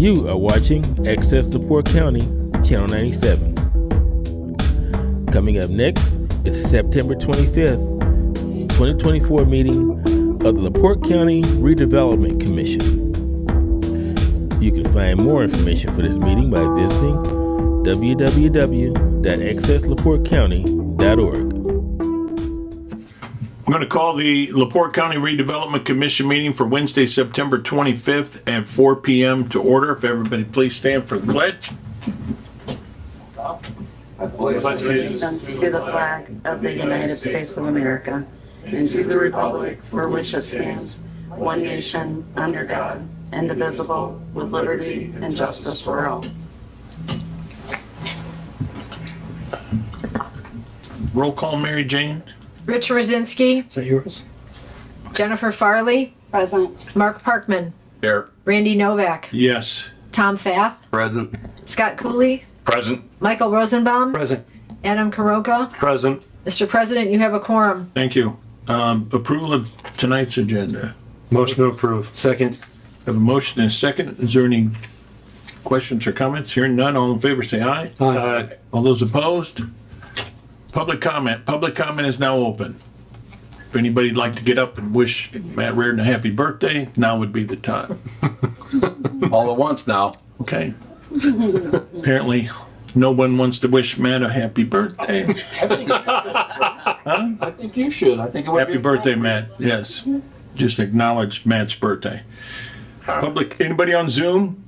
You are watching Access LaPorte County, Channel 97. Coming up next is the September 25th, 2024 meeting of the LaPorte County Redevelopment Commission. You can find more information for this meeting by visiting www.accesslaportecounty.org. I'm going to call the LaPorte County Redevelopment Commission meeting for Wednesday, September 25th at 4 p.m. to order. If everybody please stand for the pledge. I pledge allegiance to the flag of the United States of America and to the republic for which it stands, one nation, under God, indivisible, with liberty and justice for all. Roll call, Mary Jane. Rich Rosinski. Is that yours? Jennifer Farley. Present. Mark Parkman. Here. Randy Novak. Yes. Tom Fath. Present. Scott Cooley. Present. Michael Rosenbaum. Present. Adam Karoka. Present. Mr. President, you have a quorum. Thank you. Approval of tonight's agenda. Motion to approve. Second. Have a motion and a second. Is there any questions or comments? Hearing none, all in favor say aye. Aye. All those opposed? Public comment. Public comment is now open. If anybody'd like to get up and wish Matt Reardon a happy birthday, now would be the time. All at once now. Okay. Apparently, no one wants to wish Matt a happy birthday. I think you should. I think it would Happy birthday, Matt. Yes. Just acknowledge Matt's birthday. Public, anybody on Zoom?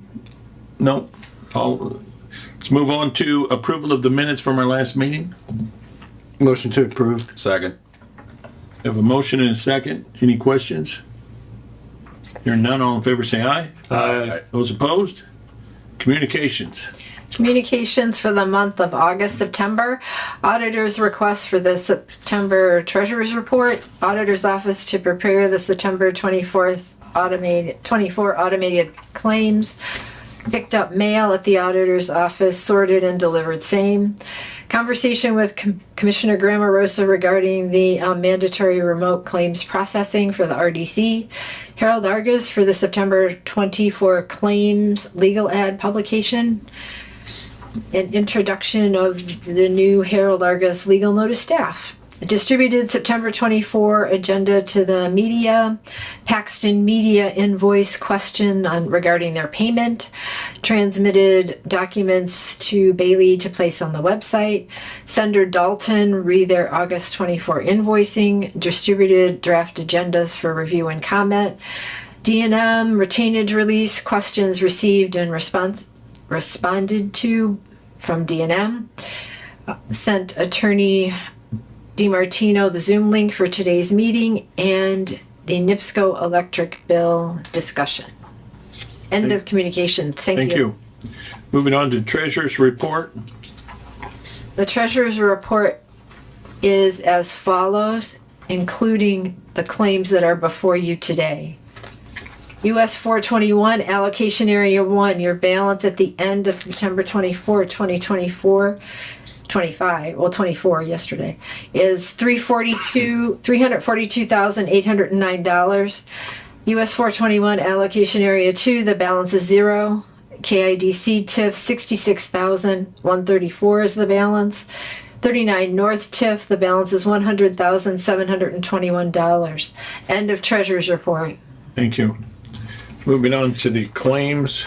No. Let's move on to approval of the minutes from our last meeting. Motion to approve. Second. Have a motion and a second. Any questions? Hearing none, all in favor say aye. Aye. Those opposed? Communications. Communications for the month of August, September. Auditor's request for the September Treasurer's Report. Auditor's Office to prepare the September 24 automated claims. Picked up mail at the Auditor's Office, sorted and delivered same. Conversation with Commissioner Grammarosa regarding the mandatory remote claims processing for the RDC. Harold Argus for the September 24 claims legal ad publication. An introduction of the new Harold Argus legal notice staff. Distributed September 24 agenda to the media. Paxton Media invoice question regarding their payment. Transmitted documents to Bailey to place on the website. Sender Dalton read their August 24 invoicing. Distributed draft agendas for review and comment. D&M retainage release questions received and responded to from D&M. Sent Attorney DiMartino the Zoom link for today's meeting and the NIPSCO electric bill discussion. End of communication. Thank you. Moving on to Treasurer's Report. The Treasurer's Report is as follows, including the claims that are before you today. US 421 allocation area 1, your balance at the end of September 24, 2024, 24 yesterday, is $342,809. US 421 allocation area 2, the balance is 0. KIDC TIF 66,134 is the balance. 39 North TIF, the balance is $100,721. End of Treasurer's Report. Thank you. Moving on to the claims.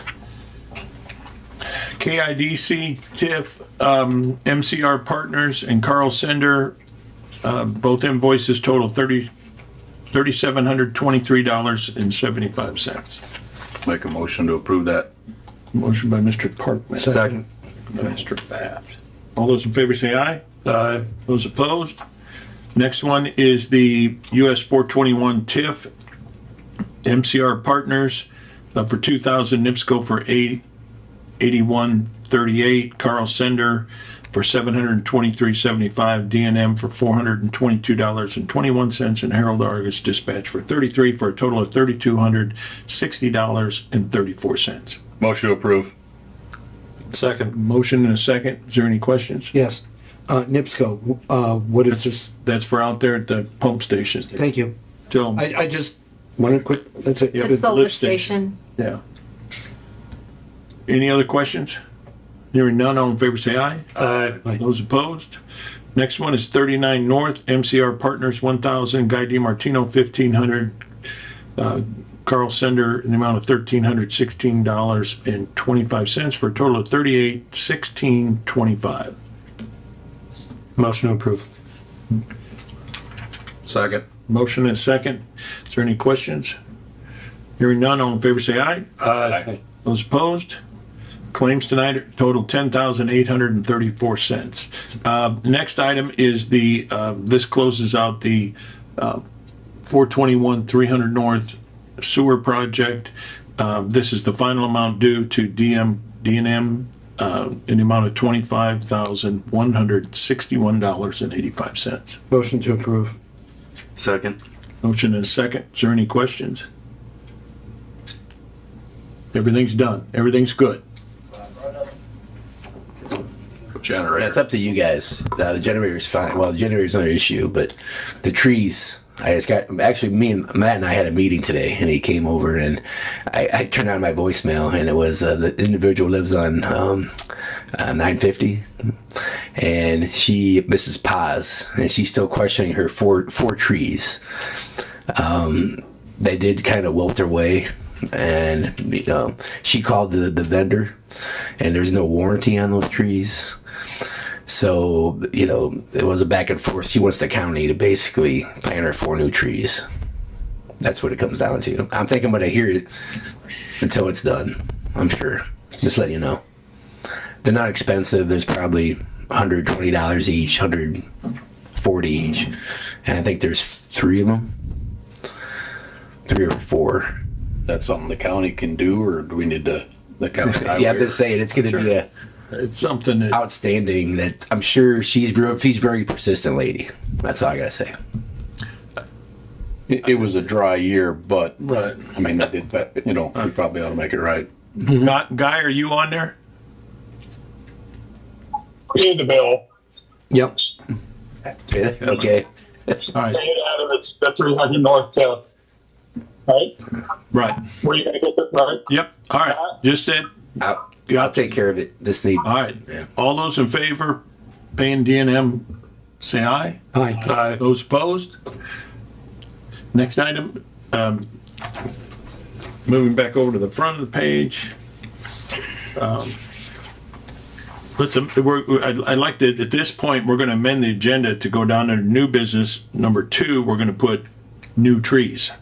KIDC, TIF, MCR Partners, and Carl Sender, both invoices total $3,723.75. Make a motion to approve that. Motion by Mr. Parkman. Second. By Mr. Fath. All those in favor say aye. Aye. Those opposed? Next one is the US 421 TIF, MCR Partners for $2,000, NIPSCO for $81.38, Carl Sender for $723.75, D&M for $422.21, and Harold Argus Dispatch for $33 for a total of $3,260.34. Motion to approve. Second. Motion and a second. Is there any questions? Yes. NIPSCO, what is this? That's for out there at the pump station. Thank you. Till, I just wanted quick, that's it. Yeah. It's the lift lift station. yeah. Any other questions? Hearing none, all in favor say aye. Aye. Those opposed? Next one is 39 North, MCR Partners 1,000, Guy DiMartino 1,500, Carl Sender in the amount of $1,316.25 for a total of $38,1625. Motion to approve. Second. Motion and second. Is there any questions? Hearing none, all in favor say aye. Aye. Those opposed? Claims tonight total $10,834. Next item is this closes out the 421 300 North sewer project. This is the final amount due to D&M in the amount of $25,161.85. Motion to approve. Second. Motion and second. Is there any questions? Everything's done. Everything's good. Generator. It's up to you guys. The generator's fine. Well, the generator's not an issue, but the trees. Me and Matt and I had a meeting today, and he came over, and I turned on my voicemail, and it was the individual lives on 950, and Mrs. Paz, and she's still questioning her four trees. They did kind of wilt away, and she called the vendor, and there's no warranty on those trees. So, it was a back and forth. She wants the county to basically plant her 4 new trees. That's what it comes down to. I'm thinking when I hear it until it's done, I'm sure. Just letting you know. They're not expensive. There's probably $120 each, $140 each. And I think there's 3 of them. 3 or 4. That's something the county can do, or do we need the county? Yeah, I'm just saying it's going to be It's something that outstanding that I'm sure she's very persistent lady. That's all I got to say. It was a dry year, but right. I mean, that did, we probably ought to make it right. Guy, are you on there? Pay the bill. Yep. Okay. All right. Pay it out of it's the 300 North South. Right? Right. Where you gonna get it, right? Yep. All right. Just that. I'll take care of it. Just need. All right. Yeah. All those in favor paying D&M, say aye. Aye. Aye. Those opposed? Next item, moving back over to the front of the page. I'd like to, at this point, we're going to amend the agenda to go down to new business. Number 2, we're going to put new trees,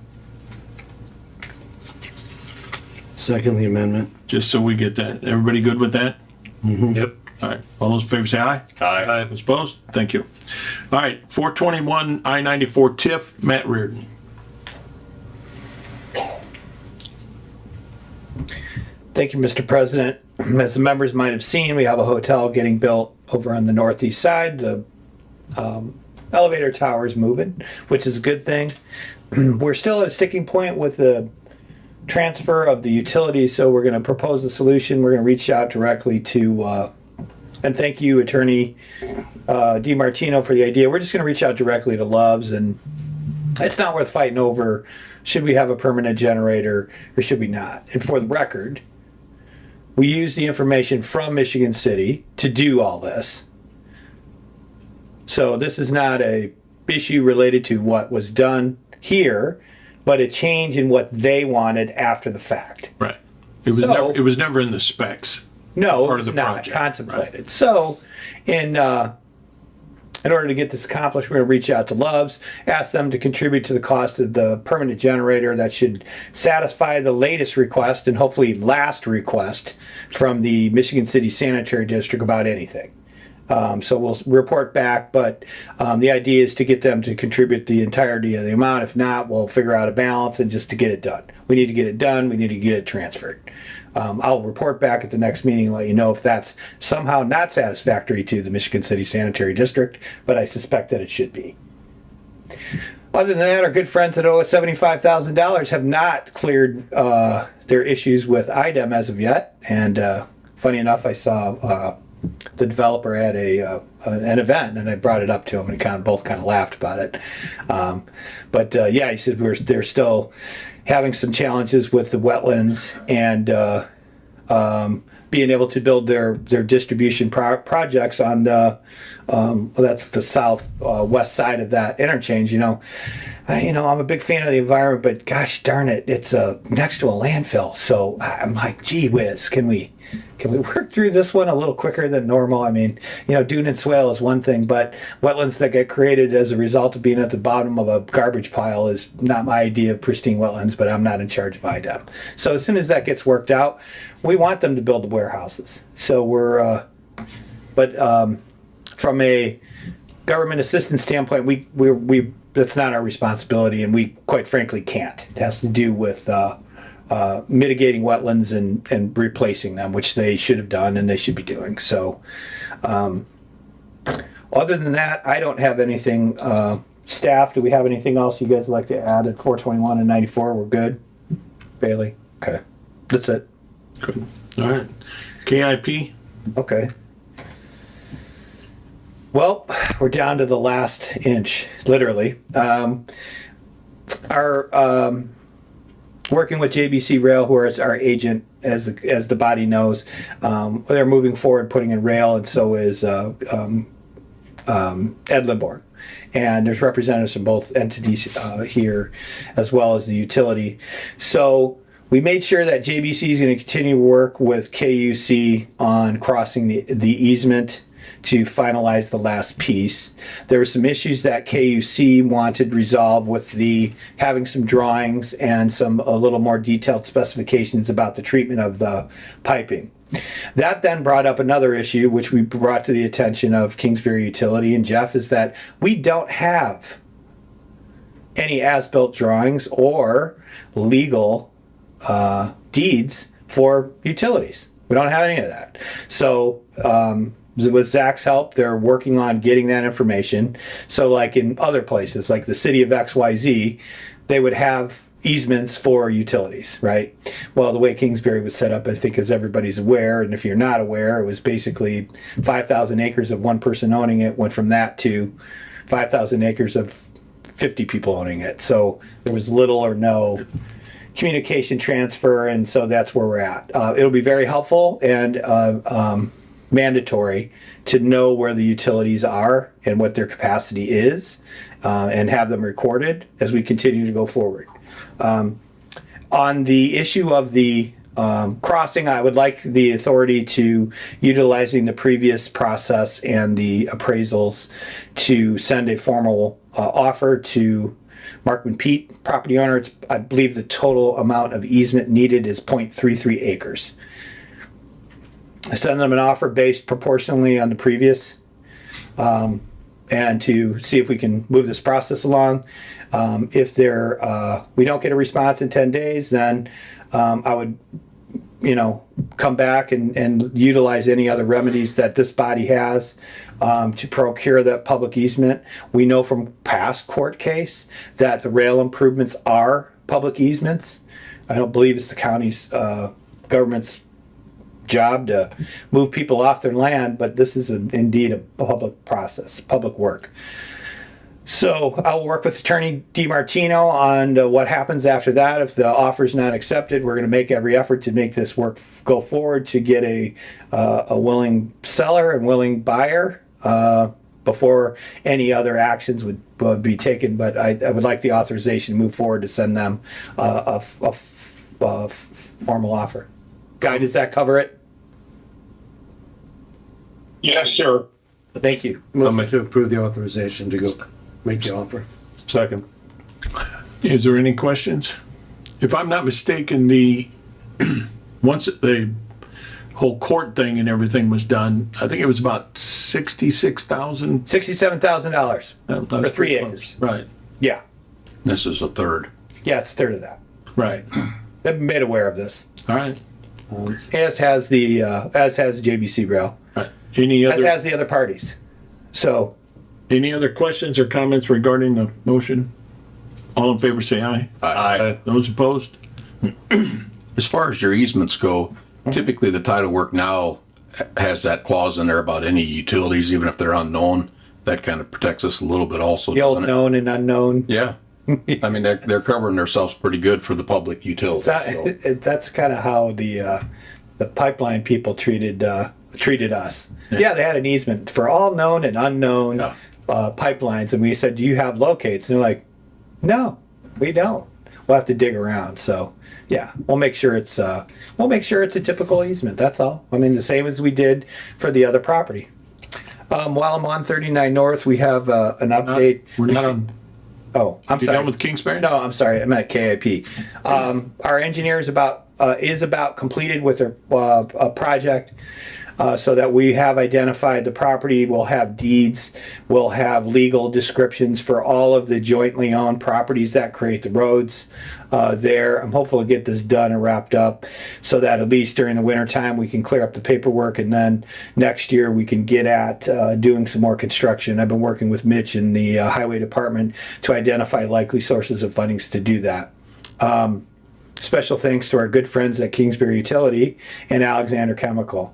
Second the amendment. just so we get that. Everybody good with that? Yep. All right. All those in favor say aye. Aye. Those opposed? Thank you. All right. 421 I-94 TIF, Matt Reardon. Thank you, Mr. President. As the members might have seen, we have a hotel getting built over on the northeast side. The elevator tower is moving, which is a good thing. We're still at a sticking point with the transfer of the utilities, so we're going to propose a solution. We're going to reach out directly to, and thank you, Attorney DiMartino, for the idea. We're just going to reach out directly to Loves, and it's not worth fighting over, should we have a permanent generator or should we not? And for the record, we use the information from Michigan City to do all this. So this is not a issue related to what was done here, but a change in what they wanted after the fact. Right. It was never in the specs. No, Part it's of the not project, contemplated. right. So, in order to get this accomplished, we're going to reach out to Loves, ask them to contribute to the cost of the permanent generator that should satisfy the latest request and hopefully last request from the Michigan City Sanitary District about anything. So we'll report back, but the idea is to get them to contribute the entirety of the amount. If not, we'll figure out a balance and just to get it done. We need to get it done. We need to get it transferred. I'll report back at the next meeting and let you know if that's somehow not satisfactory to the Michigan City Sanitary District, but I suspect that it should be. Other than that, our good friends that owe us $75,000 have not cleared their issues with IDEM as of yet. And funny enough, I saw the developer at an event, and I brought it up to him, and both kind of laughed about it. Yeah, he said they're still having some challenges with the wetlands and being able to build their distribution projects on the that's the south west side of that interchange. I'm a big fan of the environment, but gosh darn it, it's next to a landfill. So I'm like, gee whiz, can we work through this one a little quicker than normal? I mean, dune and swale is one thing, but wetlands that get created as a result of being at the bottom of a garbage pile is not my idea of pristine wetlands, but I'm not in charge of IDEM. So as soon as that gets worked out, we want them to build the warehouses. So from a government assistance standpoint, we that's not our responsibility, and we quite frankly can't. It has to do with mitigating wetlands and replacing them, which they should have done and they should be doing. So other than that, I don't have anything. Staff, do we have anything else you guys would like to add at 421 and 94? We're good? Bailey? Okay. That's it. Good. All right. KIP? Okay. Well, we're down to the last inch, literally. Our working with JBC Rail, who is our agent, as the body knows, they're moving forward, putting in rail, and so is Ed Limborg. And there's representatives from both entities here, as well as the utility. So we made sure that JBC is going to continue to work with KUC on crossing the easement to finalize the last piece. There were some issues that KUC wanted resolved with having some drawings and a little more detailed specifications about the treatment of the piping. That then brought up another issue, which we brought to the attention of Kingsbury Utility and Jeff, is that we don't have any as-built drawings or legal deeds for utilities. We don't have any of that. So with Zach's help, they're working on getting that information. So like in other places, like the city of XYZ, they would have easements for utilities, right? Well, the way Kingsbury was set up, I think, as everybody's aware, and if you're not aware, it was basically 5,000 acres of one person owning it, went from that to 5,000 acres of 50 people owning it. So there was little or no communication transfer, and so that's where we're at. It'll be very helpful and mandatory to know where the utilities are and what their capacity is, and have them recorded as we continue to go forward. On the issue of the crossing, I would like the authority to, utilizing the previous process and the appraisals, to send a formal offer to Markman Pete, property owner. I believe the total amount of easement needed is 0.33 acres. I send them an offer based proportionally on the previous, and to see if we can move this process along. If we don't get a response in 10 days, then I would, come back and utilize any other remedies that this body has to procure that public easement. We know from past court case that the rail improvements are public easements. I don't believe it's the county's government's job to move people off their land, but this is indeed a public process, public work. So I'll work with Attorney DiMartino on what happens after that. If the offer is not accepted, we're going to make every effort to make this work go forward, to get a willing seller and willing buyer before any other actions would be taken. But I would like the authorization to move forward to send them a formal offer. Guy, does that cover it? Yes, sir. Thank you. Move to approve the authorization to go make the offer. Second. Is there any questions? If I'm not mistaken, once the whole court thing and everything was done, I think it was about $66,000. $67,000 for 3 acres. Right, Yeah. This is a third. Yeah, it's a third of that. right. They've been made aware of this. All right. As has JBC Rail. Right. Any As other, has the other parties. So, any other questions or comments regarding the motion? All in favor, say aye. Aye. Those opposed? As far as your easements go, typically the title work now has that clause in there about any utilities, even if they're unknown. That kind of protects us a little bit also. the old doesn't it? known and unknown. Yeah. I mean, they're covering themselves pretty good for the public utilities. So. That's kind of how the the pipeline people treated us. Yeah, they had an easement for all known and unknown pipelines, and we said, "Do you have locates?" And they're like, "No, we don't. We'll have to dig around." So, yeah, we'll make sure it's a typical easement. That's all. I mean, the same as we did for the other property. While I'm on 39 North, we have an update. We're not on. Oh, I'm You sorry. done with Kingsbury? No, I'm sorry. I meant KIP. Our engineer is about completed with their project, so that we have identified the property. We'll have deeds. We'll have legal descriptions for all of the jointly owned properties that create the roads there. I'm hopeful to get this done and wrapped up, so that at least during the winter time we can clear up the paperwork, and then next year we can get at doing some more construction. I've been working with Mitch in the highway department to identify likely sources of fundings to do that. Special thanks to our good friends at Kingsbury Utility and Alexander Chemical.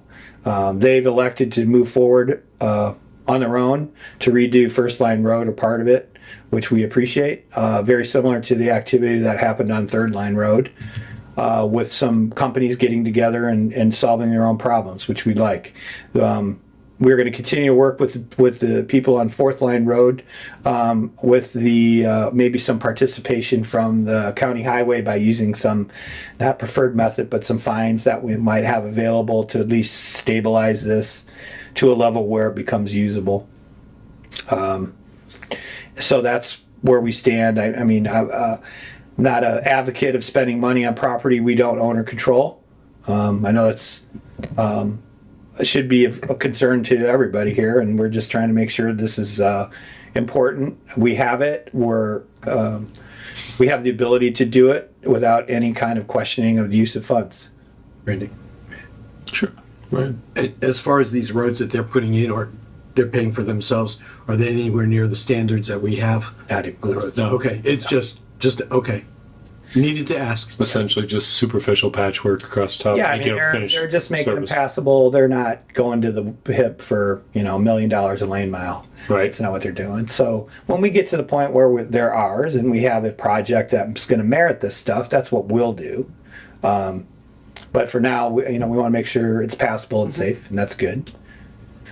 They've elected to move forward on their own to redo First Line Road, or part of it, which we appreciate. Very similar to the activity that happened on Third Line Road, with some companies getting together and solving their own problems, which we like. We're going to continue to work with the people on Fourth Line Road, with the maybe some participation from the county highway by using some, not preferred method, but some fines that we might have available to at least stabilize this to a level where it becomes usable. So that's where we stand. I mean, I'm not an advocate of spending money on property we don't own or control. I know it's it should be a concern to everybody here, and we're just trying to make sure this is important. We have it. We have the ability to do it without any kind of questioning of the use of funds. Randy, Sure. Right. as far as these roads that they're putting in or they're paying for themselves, are they anywhere near the standards that we have? Not even close. No. Okay, it's just okay. Needed to ask. Essentially just superficial patchwork across the top. Yeah, I You mean, can't finish they're just making service. them passable. They're not going to the hip for, $1 million a lane mile. Right. It's not what they're doing. So when we get to the point where they're ours and we have a project that's going to merit this stuff, that's what we'll do. But for now, we want to make sure it's passable and safe, and that's good.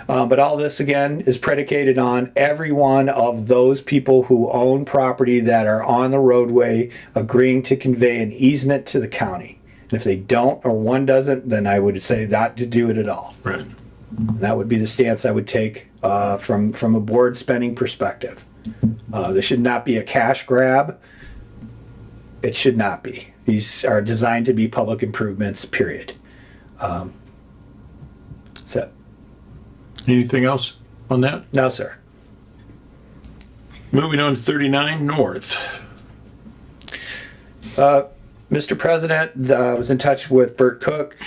But all this, again, is predicated on every one of those people who own property that are on the roadway agreeing to convey an easement to the county. And if they don't, or one doesn't, then I would say not to do it at all. Right. And that would be the stance I would take from a board spending perspective. This should not be a cash grab. It should not be. These are designed to be public improvements, period. That's it. Anything else on that? No, sir. Moving on to 39 North. Mr. President, I was in touch with Bert Cook.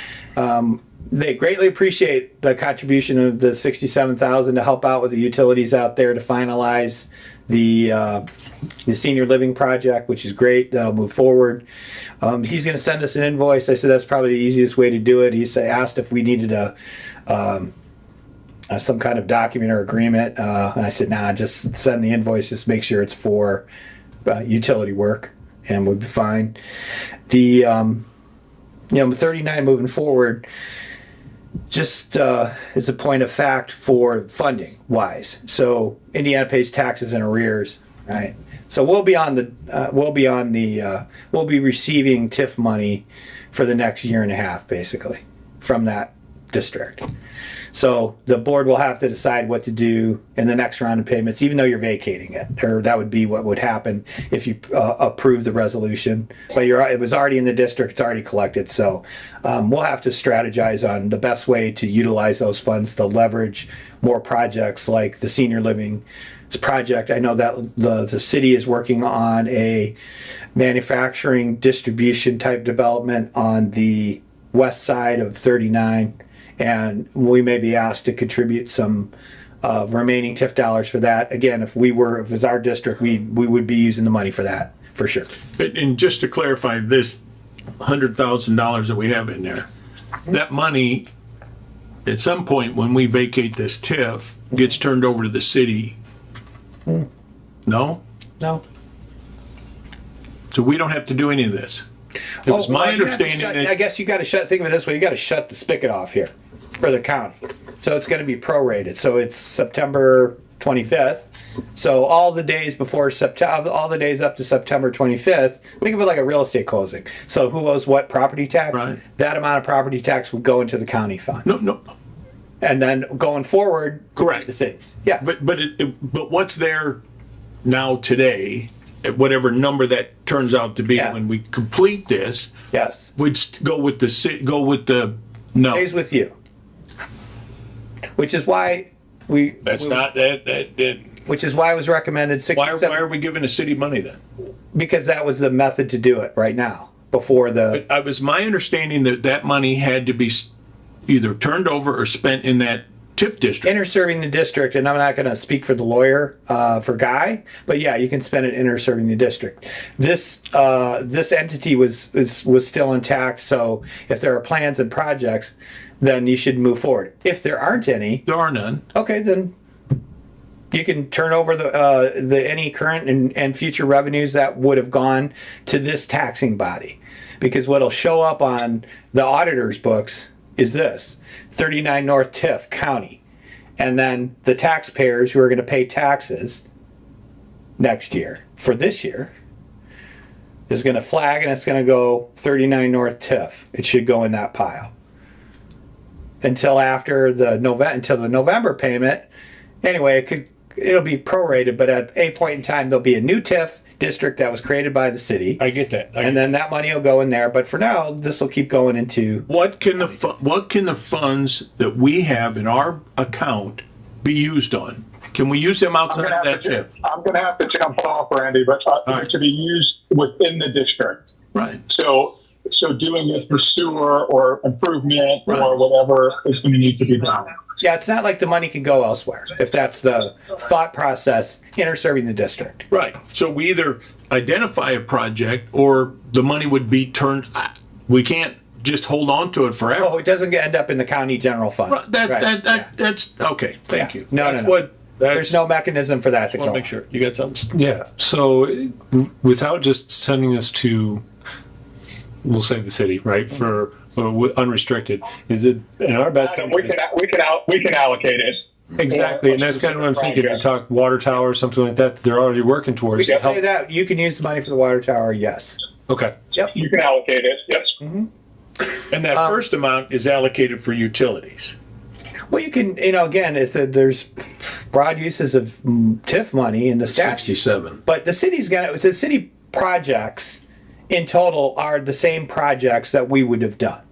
They greatly appreciate the contribution of the $67,000 to help out with the utilities out there to finalize the senior living project, which is great. That'll move forward. He's going to send us an invoice. I said that's probably the easiest way to do it. He asked if we needed some kind of document or agreement, and I said, nah, just send the invoice. Just make sure it's for utility work, and we'll be fine. The 39 moving forward, just is a point of fact for funding wise. So Indiana pays taxes in arrears, right? So we'll be receiving TIF money for the next year and a half, basically, from that district. So the board will have to decide what to do in the next round of payments, even though you're vacating it, or that would be what would happen if you approve the resolution. But it was already in the district, it's already collected. So we'll have to strategize on the best way to utilize those funds to leverage more projects like the senior living project. I know that the city is working on a manufacturing distribution type development on the west side of 39. And we may be asked to contribute some remaining TIF dollars for that. Again, if it was our district, we would be using the money for that, for sure. And just to clarify, this $100,000 that we have in there, that money, at some point when we vacate this TIF, gets turned over to the city. No? No. So we don't have to do any of this? It was Oh, my well, you have to understanding shut- that. I guess you gotta think of it this way, you gotta shut the spigot off here for the county. So it's gonna be prorated, so it's September 25th. So all the days before September, all the days up to September 25th, think of it like a real estate closing. So who owes what property tax? Right. That amount of property tax would go into the county fund. No, And then going forward. Correct. The cities, yeah. but what's there now today, at whatever number that turns out to be Yeah. when we complete this, Yes, would go with the no. stays with you. Which is why we. That's not that. Which is why it was recommended Why 67. are we giving the city money then? Because that was the method to do it right now, before the, It was my understanding that that money had to be either turned over or spent in that TIF district. inter-serving the district, and I'm not gonna speak for the lawyer, for Guy, but yeah, you can spend it inter-serving the district. This entity was still intact, so if there are plans and projects, then you should move forward. If there aren't any, There are none. okay, then you can turn over the any current and future revenues that would have gone to this taxing body. Because what'll show up on the auditor's books is this, 39 North Tiff County. And then the taxpayers who are gonna pay taxes next year, for this year, is gonna flag and it's gonna go 39 North Tiff. It should go in that pile. Until after the November payment. Anyway, it'll be prorated, but at a point in time, there'll be a new TIF district that was created by the city. I get that. And then that money will go in there, but for now, this will keep going into, What can the funds that we have in our account be used on? Can we use them outside of that TIF? I'm gonna have to jump off, Randy, but right. to be used within the district. Right. So doing it for sewer or improvement Right. or whatever is gonna need to be done. yeah, it's not like the money can go elsewhere, if that's the thought process, inter-serving the district. Right. So we either identify a project or the money would be turned, we can't just hold on to it forever. Oh, it doesn't end up in the county general fund. Right, Right, that's, okay, thank Yeah. you. No, That's no. what- There's no mechanism for that to Want go. to make sure. You got something? Yeah. So without just sending this to, we'll say the city, right, for unrestricted, is it in our best? We can allocate it. Exactly, and that's kind of what I'm thinking. You talk water tower or something like that. They're already working We towards. can to help. say that, you can use the money for the water tower, yes. Okay. You can allocate it, yes. And that first amount is allocated for utilities. Well, you can, again, there's broad uses of TIF money in the statute. 67. But the city projects in total are the same projects that we would have done.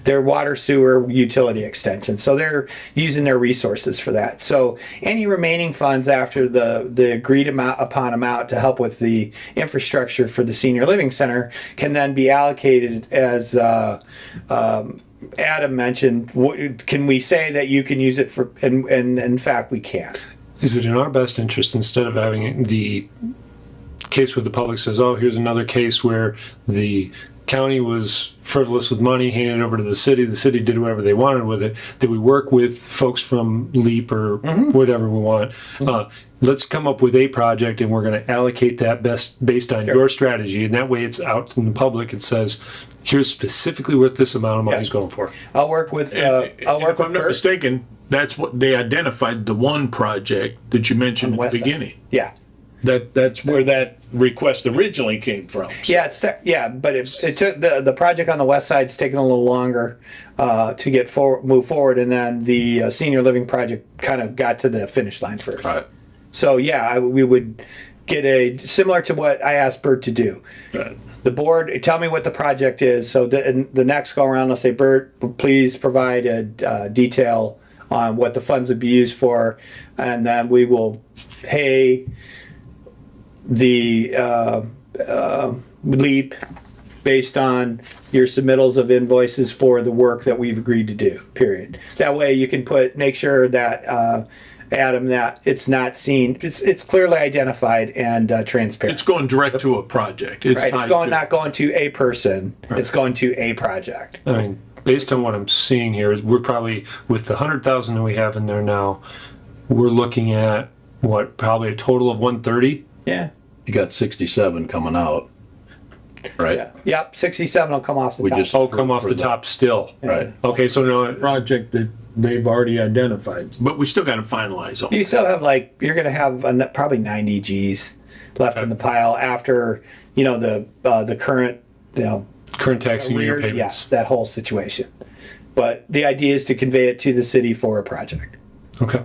They're water, sewer, utility extensions. So they're using their resources for that. So any remaining funds after the agreed upon amount to help with the infrastructure for the senior living center can then be allocated as, Adam mentioned. Can we say that you can use it for, and in fact, we can. Is it in our best interest, instead of having the case where the public says, oh, here's another case where the county was frivolous with money, handed it over to the city did whatever they wanted with it, that we work with folks from LEAP or whatever we want. Let's come up with a project and we're going to allocate that based on your strategy. And that way it's out in the public. It says, here's specifically what this amount of money is going for. I'll work with, If I'm not mistaken, that's what they identified, the one project that you mentioned at West the side. beginning. Yeah. That's where that request originally came from. Yeah, but it took the project on the west side's taken a little longer to get move forward, and then the senior living project kind of got to the finish line first. Right. So yeah, we would get similar to what I asked Bert to do. Right. The board, tell me what the project is. So the next go around, I'll say, Bert, please provide a detail on what the funds would be used for, and then we will pay the LEAP based on your submittals of invoices for the work that we've agreed to do, period. That way you can make sure that, Adam, that it's not seen, it's clearly identified and transparent. It's going direct to a project. It's Right, tied it's going, to- not going to a person, it's going to a project. I mean, based on what I'm seeing here, is we're probably, with the 100,000 that we have in there now, we're looking at probably a total of 130. Yeah. You got 67 coming out. right? Yep, 67 will come off the We top. just- Oh, come off the top still. Right. Okay, so no, Project that they've already identified, but we still got to finalize them. You still have you're going to have probably 90 Gs left in the pile after, the current, current taxing year yes, payments. that whole situation. But the idea is to convey it to the city for a project. Okay.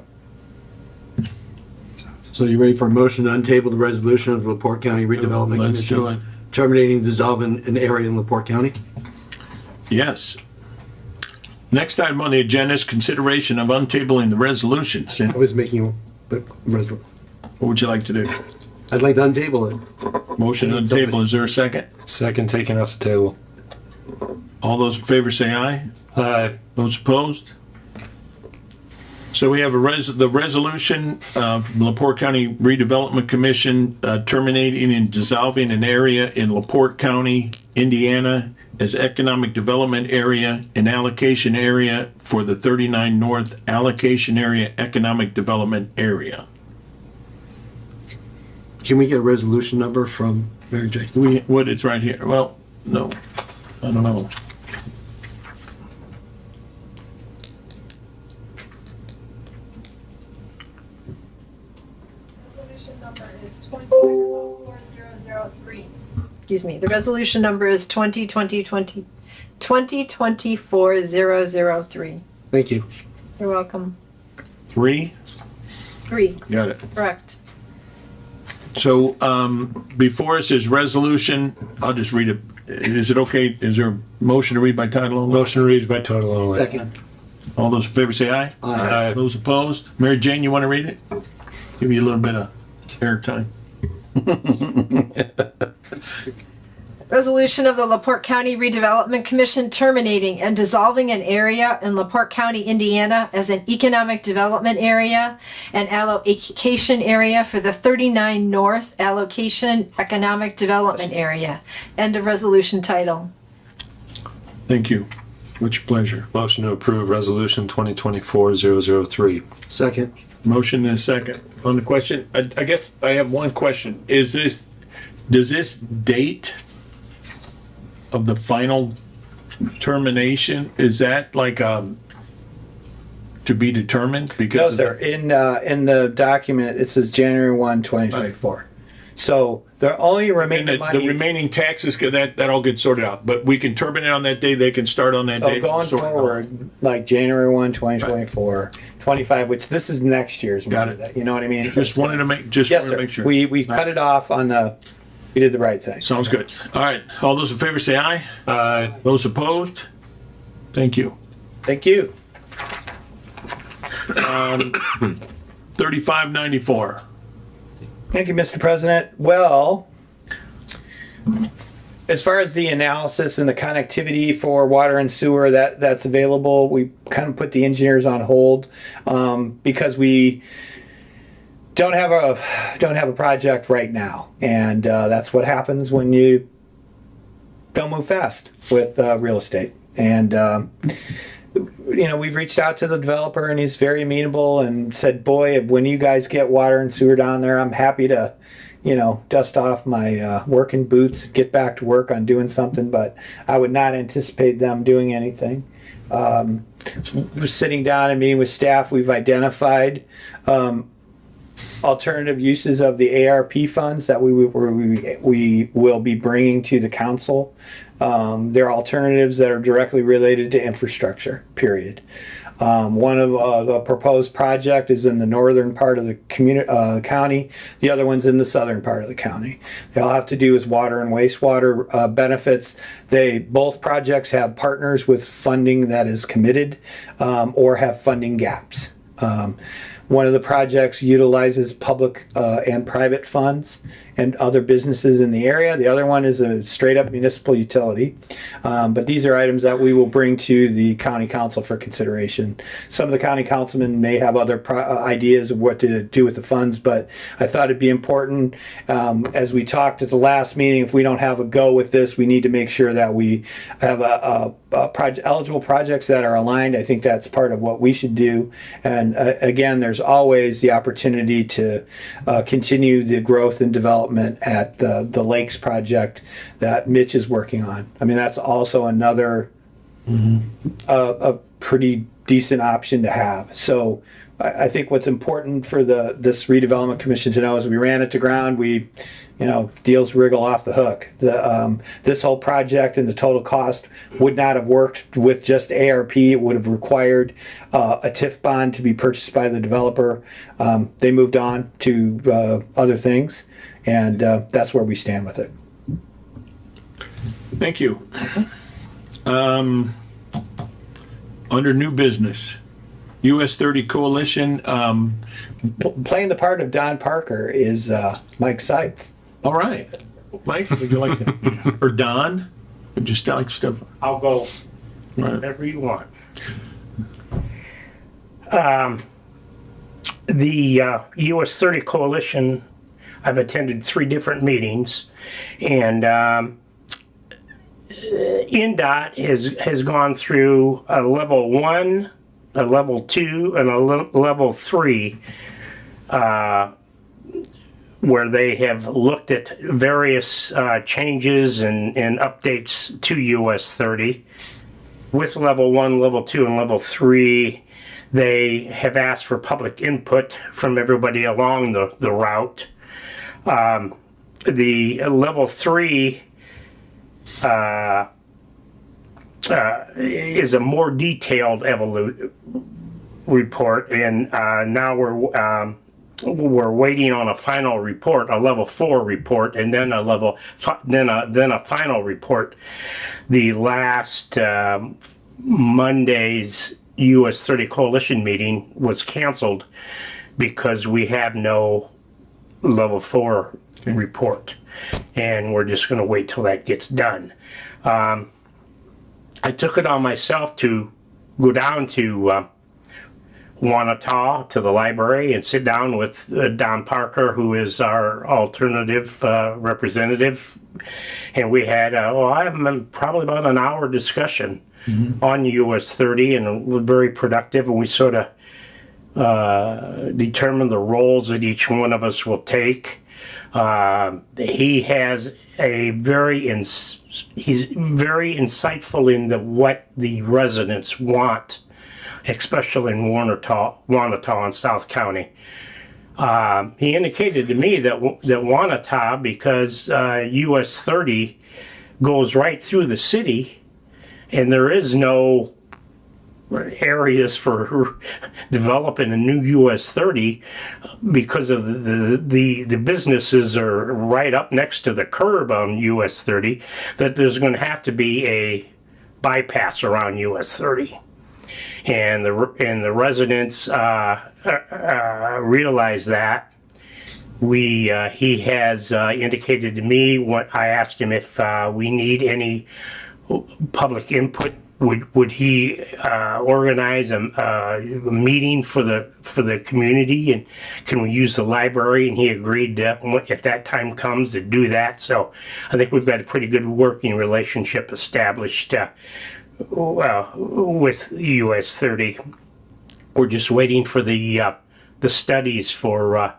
So you ready for a motion to untable the resolution of the LaPorte County Redevelopment Let's do it. Commission terminating, dissolving an area in LaPorte County? Yes. Next item on the agenda is consideration of untabling the resolutions. And I was making the resolution. what would you like to do? I'd like to untable it. Motion on the table. Is there a second? Second taken off the table. All those in favor say aye. Aye. Those opposed? So we have the resolution from LaPorte County Redevelopment Commission terminating and dissolving an area in LaPorte County, Indiana as economic development area and allocation area for the 39 North Allocation Area Economic Development Area. Can we get a resolution number from Mary J? It's right here. Well, no, I don't know. Resolution number is 2024-003. Excuse me, the resolution number is 2024-003. Thank you. You're welcome. 3? 3, Got it. correct. So, before us is resolution, I'll just read it. Is it okay? Is there a motion to read by title only? Motion reads by total only. Second. All those in favor say aye. Aye. Those opposed? Mary Jane, you want to read it? Give you a little bit of airtime. Resolution of the LaPorte County Redevelopment Commission terminating and dissolving an area in LaPorte County, Indiana as an economic development area and allocation area for the 39 North Allocation Economic Development Area. End of resolution title. Thank you. What's your pleasure? Motion to approve resolution 2024-003. Second. Motion and a second. On the question, I guess I have one question. Does this date of the final termination, is that like, to be determined? No, Because sir. In the document, it says January 1, 2024. So the only and remaining the money remaining taxes, that all gets sorted out, but we can terminate on that day, they can start on that day. going sort it out. forward, like January 1, 2024, 25, which this is next year's. Got it. You know what I mean? Just wanted to make Yes, sir. sure. We cut it off on we did the right thing. Sounds good. All right, all those in favor say aye. Aye. Those opposed? Thank you. Thank you. 3594. Thank you, Mr. President. Well, as far as the analysis and the connectivity for water and sewer that's available, we kind of put the engineers on hold because we don't have a project right now, and that's what happens when you don't move fast with real estate. And we've reached out to the developer, and he's very amenable and said, boy, when you guys get water and sewer down there, I'm happy to, dust off my working boots, get back to work on doing something, but I would not anticipate them doing anything. We're sitting down and meeting with staff. We've identified alternative uses of the ARP funds that we will be bringing to the council. There are alternatives that are directly related to infrastructure, period. One of the proposed project is in the northern part of the county. The other one's in the southern part of the county. They all have to do with water and wastewater benefits. Both projects have partners with funding that is committed or have funding gaps. One of the projects utilizes public and private funds and other businesses in the area. The other one is a straight up municipal utility. But these are items that we will bring to the county council for consideration. Some of the county councilmen may have other ideas of what to do with the funds, but I thought it'd be important, as we talked at the last meeting, if we don't have a go with this, we need to make sure that we have a eligible projects that are aligned. I think that's part of what we should do. And again, there's always the opportunity to continue the growth and development at the Lakes project that Mitch is working on. I mean, that's also another a pretty decent option to have. So I think what's important for this redevelopment commission to know is we ran it to ground. Deals wriggle off the hook. This whole project and the total cost would not have worked with just ARP. It would have required a TIF bond to be purchased by the developer. They moved on to other things, and that's where we stand with it. Thank you. Under new business, US 30 Coalition. Playing the part of Don Parker is Mike Seitz. All right. Mike, would you like to? Or Don? Or just like stuff? I'll go Right. whatever you want. The US 30 Coalition, I've attended 3 different meetings, and NDOT has gone through a level 1, a level 2, and a level 3, where they have looked at various changes and updates to US 30. With level 1, level 2, and level 3, they have asked for public input from everybody along the route. The level 3 is a more detailed report, and now we're waiting on a final report, a level 4 report, and then a final report. The last Monday's US 30 Coalition meeting was canceled because we have no level 4 report, and we're just going to wait till that gets done. I took it on myself to go down to Wanata to the library and sit down with Don Parker, who is our alternative representative, and we had probably about an hour discussion on US 30, and it was very productive, and we sort of determined the roles that each one of us will take. He has he's very insightful into what the residents want, especially in Wanata and South County. He indicated to me that Wanata, because US 30 goes right through the city, and there is no areas for developing a new US 30 because of the businesses are right up next to the curb on US 30, that there's going to have to be a bypass around US 30. And the residents realize that. He has indicated to me, what I asked him if we need any public input. Would he organize a meeting for the community, and can we use the library? And he agreed that if that time comes to do that. So I think we've got a pretty good working relationship established with US 30. We're just waiting for the studies from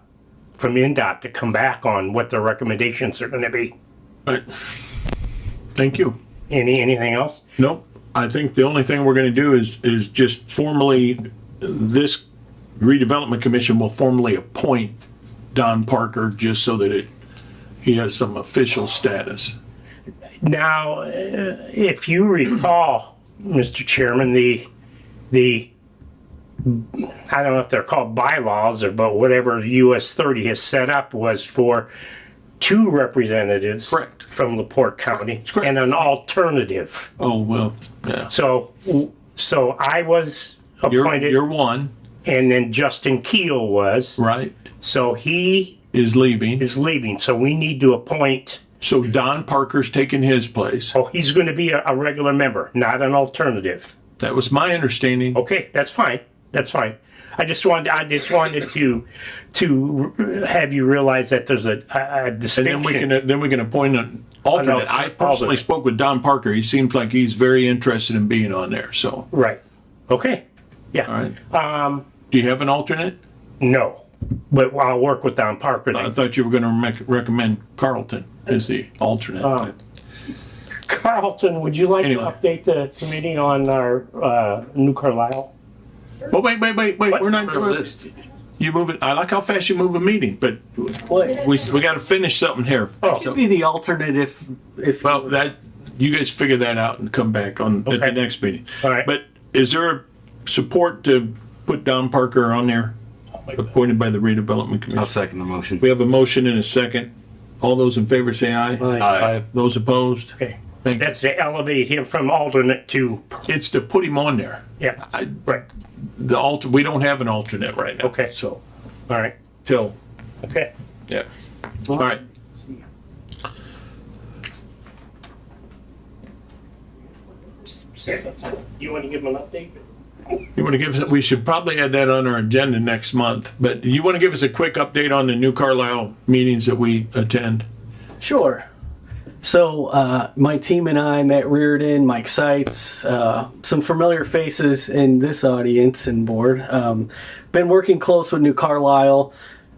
NDOT to come back on what the recommendations are going to be. All right. Thank you. Anything else? Nope. I think the only thing we're going to do is just formally, this redevelopment commission will formally appoint Don Parker, just so that he has some official status. Now, if you recall, Mr. Chairman, the I don't know if they're called bylaws but whatever US 30 has set up was for 2 representatives. Correct. From LaPorte County and an alternative. Oh, well, yeah. So I was appointed. You're one. And then Justin Keel was. Right. So he is leaving. So we need to appoint. So Don Parker's taking his place. Oh, he's going to be a regular member, not an alternative. That was my understanding. Okay, that's fine. I just wanted to have you realize that there's a And distinction. then we can appoint an alternate. I personally spoke with Don Parker. He seems like he's very interested in being on there, so. Right. Okay. Yeah. All right. Do you have an alternate? No, but I'll work with Don Parker I then. thought you were gonna recommend Carlton as the alternate. Carlton, would you like Anyway. to update the committee on our New Carlisle? Well, wait, we're not. You move it, I like how fast you move a meeting, but we gotta finish something here. Oh. Be the alternate if Well, you guys figure that out and come back at the Okay. next meeting. All right. But is there support to put Don Parker on there, appointed by the redevelopment commission? I'll second the motion. We have a motion and a second. All those in favor say aye. Aye. Those opposed? Okay. Thank you. That's to elevate him from alternate to, It's to put him on there. yeah, right. We don't have an alternate right now. Okay. So, All right. till, Okay. yeah. All right. You want to give him an update? You want to give us, we should probably add that on our agenda next month, but you want to give us a quick update on the New Carlisle meetings that we attend? Sure. So my team and I, Matt Reardon, Mike Seitz, some familiar faces in this audience and board, been working close with New Carlisle.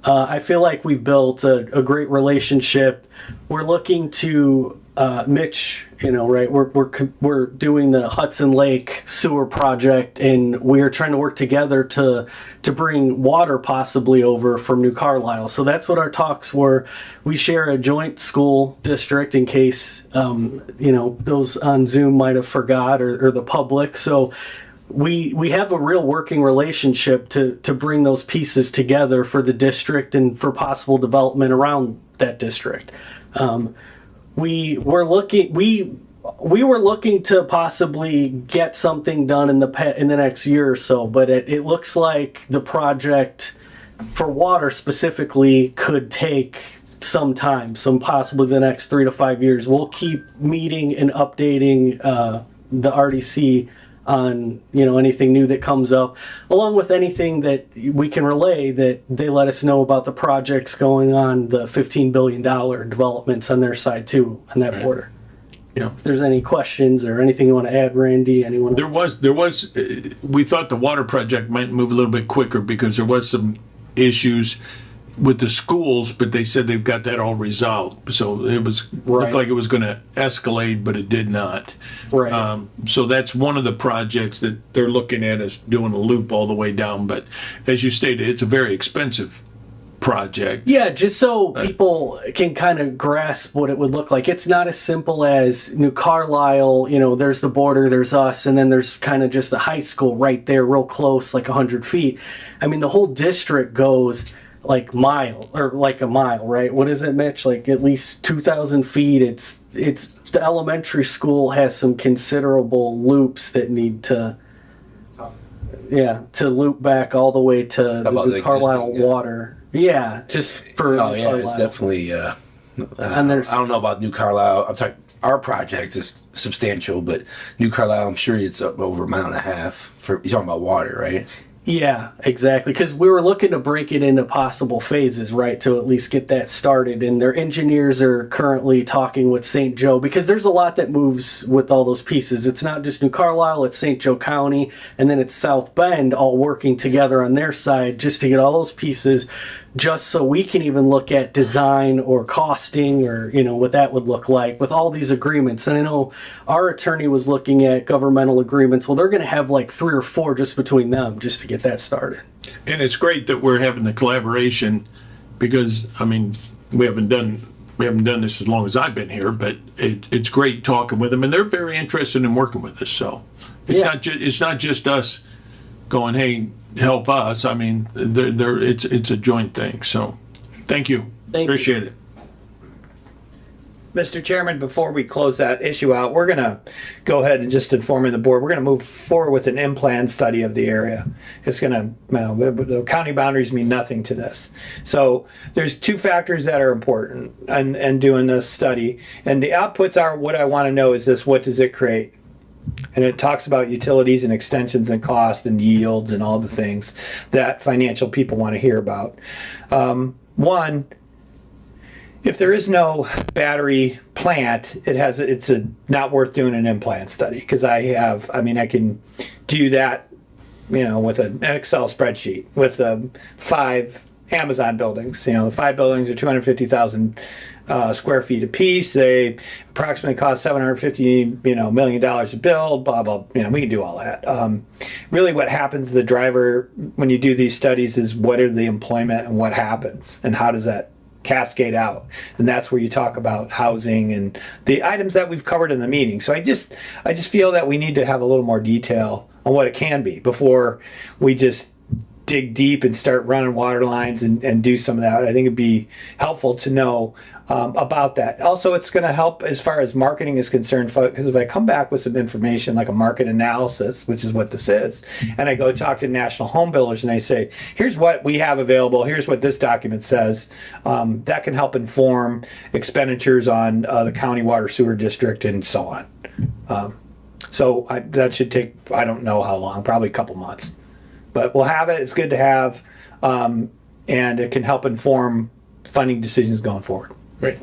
I feel like we've built a great relationship. We're looking to Mitch, right? We're doing the Hudson Lake sewer project, and we are trying to work together to bring water possibly over from New Carlisle. So that's what our talks were. We share a joint school district in case those on Zoom might have forgot or the public. So we have a real working relationship to bring those pieces together for the district and for possible development around that district. We were looking to possibly get something done in the next year or so, but it looks like the project for water specifically could take some time, possibly the next 3 to 5 years. We'll keep meeting and updating the RDC on anything new that comes up, along with anything that we can relay that they let us know about the projects going on, the $15 billion developments on their side too, on that border. Yeah. If there's any questions or anything you want to add, Randy, anyone? There was, we thought the water project might move a little bit quicker because there was some issues with the schools, but they said they've got that all resolved. So it looked like it was going to escalate, but it did not. Right. So that's one of the projects that they're looking at as doing a loop all the way down. But as you stated, it's a very expensive project. Yeah, just so people can kind of grasp what it would look like. It's not as simple as New Carlisle, there's the border, there's us, and then there's kind of just a high school right there, real close, like 100 feet. I mean, the whole district goes like a mile, right? What is it, Mitch? Like at least 2,000 feet. It's the elementary school has some considerable loops that need to loop back all the way to the Carlisle water. Yeah, just for Carlisle. It's definitely. And there's, I don't know about New Carlisle. I'm talking. Our project is substantial, but New Carlisle, I'm sure it's up over a mile and a half. You're talking about water, right? Yeah, exactly. Because we were looking to break it into possible phases, right, to at least get that started. And their engineers are currently talking with St. Joe, because there's a lot that moves with all those pieces. It's not just New Carlisle, it's St. Joe County, and then it's South Bend all working together on their side just to get all those pieces, just so we can even look at design or costing or, what that would look like with all these agreements. And I know our attorney was looking at governmental agreements. Well, they're going to have like 3 or 4 just between them just to get that started. And it's great that we're having the collaboration because, we haven't done this as long as I've been here, but it's great talking with them, and they're very interested in working with us. So it's not just us going, hey, help us. It's a joint thing. So thank you. Appreciate it. Mr. Chairman, before we close that issue out, we're going to go ahead and just inform the board. We're going to move forward with an in-plan study of the area. It's going to, the county boundaries mean nothing to this. So there's 2 factors that are important in doing this study. And the outputs are, what I want to know is this: what does it create? And it talks about utilities and extensions and cost and yields and all the things that financial people want to hear about. One, if there is no battery plant, it's not worth doing an implant study, because I can do that, with an Excel spreadsheet with 5 Amazon buildings. The 5 buildings are 250,000 square feet apiece. They approximately cost $750 million to build. Blah blah. We can do all that. Really, what happens to the driver when you do these studies is what are the employment and what happens and how does that cascade out, and that's where you talk about housing and the items that we've covered in the meeting. So I just feel that we need to have a little more detail on what it can be before we just dig deep and start running water lines and do some of that. I think it'd be helpful to know about that. Also, it's going to help as far as marketing is concerned, because if I come back with some information like a market analysis, which is what this is, and I go talk to national home builders and I say, here's what we have available, here's what this document says, that can help inform expenditures on the county water sewer district and so on. So that should take, I don't know how long, probably a couple months. But we'll have it. It's good to have, and it can help inform funding decisions going forward. Great.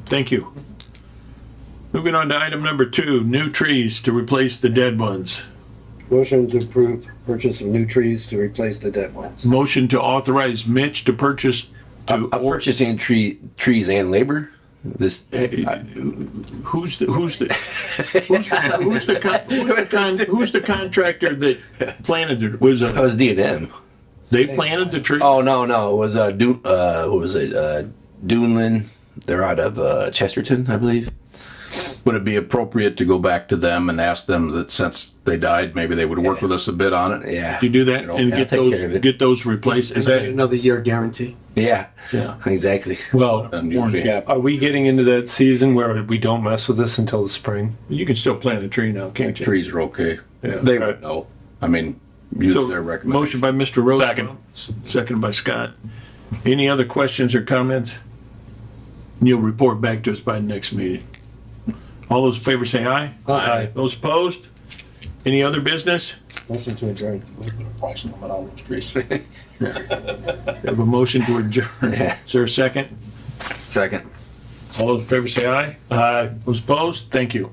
Thank you. Moving on to item number 2, new trees to replace the dead ones. Motion to approve purchase of new trees to replace the dead ones. Motion to authorize Mitch to purchase. Purchasing trees and labor. Who's the contractor that planted it? Was That was D&M. they planted the tree? Oh no, it was what was it? Duneland. They're out of Chesterton, I believe. Would it be appropriate to go back to them and ask them that since they died, maybe they would work with us a bit on it? Yeah. Do you do that and Yeah, take care of it. get those replaced? Is that Another year guarantee? Yeah. Yeah. Exactly. Well, And usually- are we getting into that season where we don't mess with this until the spring? you can still plant a tree now, can't you? Trees are okay. Yeah. They would know. I mean, use So, their recommendation. motion by Mr. Rose. Second. Second by Scott. Any other questions or comments? You'll report back to us by the next meeting. All those in favor say aye. Aye. Those opposed? Any other business? Motion to adjourn. Price limit on those trees. We have a motion to adjourn. Is there a second? Second. All those in favor say aye. Aye. Those opposed? Thank you.